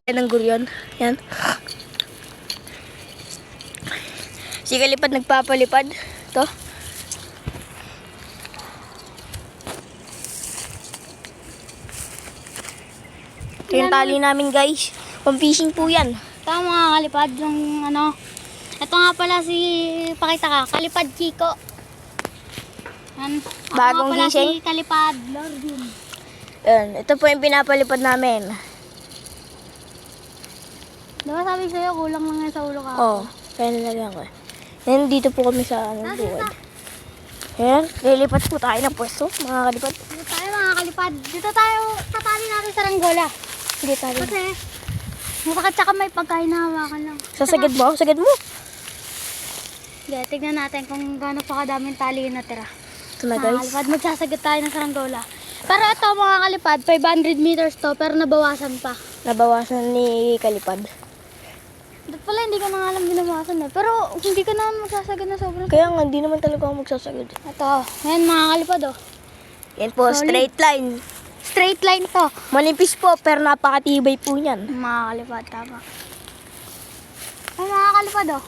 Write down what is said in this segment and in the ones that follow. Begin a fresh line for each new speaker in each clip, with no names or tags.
Yan ang guryon. Yan. Si Kalipad nagpapalipad. Ito. Ito yung tali namin, guys. Pang-fishing po yan.
Ito mga kalipad, yung ano. Ito nga pala si, pakita ka, Kalipad Kiko. Yan. Ako
Bagong
nga pala
gising.
si Kalipad Lordin.
Yan. Ito po yung pinapalipad namin.
Diba sabi sa'yo, kulang lang yan sa ulo ka.
Oo. Kaya nalagyan ko. Yan, dito po kami sa buwan. Yan. Lilipat po tayo ng pwesto, mga kalipad.
Dito tayo mga kalipad. Dito tayo, tatali natin sa ranggola.
Hindi tayo.
Kasi, masakit tsaka may pagkain na hawakan lang.
Sasagad mo? Sagad mo.
Sige, tignan natin kung gaano pa kadaming tali yung natira.
Ito na,
Mga
guys.
kalipad, magsasagad tayo ng saranggola. Pero ito mga kalipad, 500 meters to, pero nabawasan pa.
Nabawasan ni Kalipad.
Dapat pala hindi ko na nga alam binabawasan eh. Pero hindi ka naman magsasagad na sobrang.
Kaya nga, hindi naman talaga ako magsasagad.
Ito, ngayon mga kalipad oh.
Yan po,
Solid.
straight line.
Straight line to.
Manipis po, pero napakatibay po yan.
Mga kalipad, tama. Ay mga kalipad oh.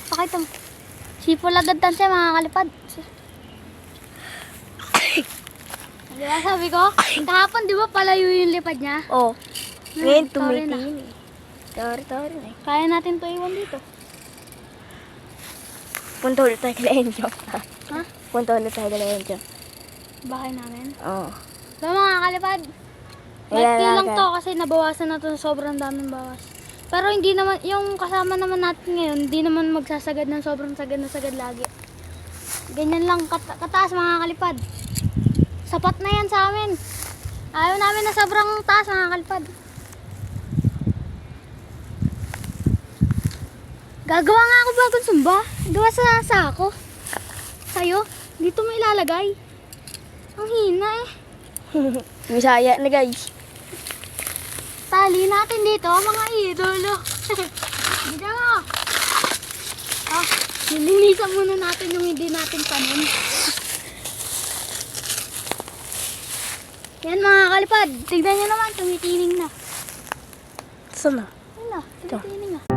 Pakita mo. Sipol agad tan siya mga kalipad. Di ba sabi ko? Kahapon di ba palayo yung lipad niya?
Oh, ngayon
sorry na.
tumitingin eh. Sorry na eh.
Kaya natin to iwan dito.
Punta ulit tayo kala Enjo.
Ha?
Punta ulit tayo kala Enjo.
Bahay namin.
Oo.
So mga kalipad, maikli lang to kasi nabawasan na to, sobrang daming bawas. Pero hindi naman, yung kasama naman natin ngayon, hindi naman magsasagad ng sobrang sagad na sagad lagi. Ganyan lang kataas mga kalipad. Sapat na yan sa amin. Ayaw namin na sobrang taas mga kalipad. Gagawa nga ako bagong sumba. Gawa sa sako. Sa'yo, dito mo ilalagay. Ang hina eh.
Bisaya na, guys.
Tali natin dito, mga idolo. Dito mo. Ah, nilinisan muna natin yung hindi natin panin. Yan mga kalipad, tignan nyo naman, tumitining na.
Saan na?
Wala, tumitining na.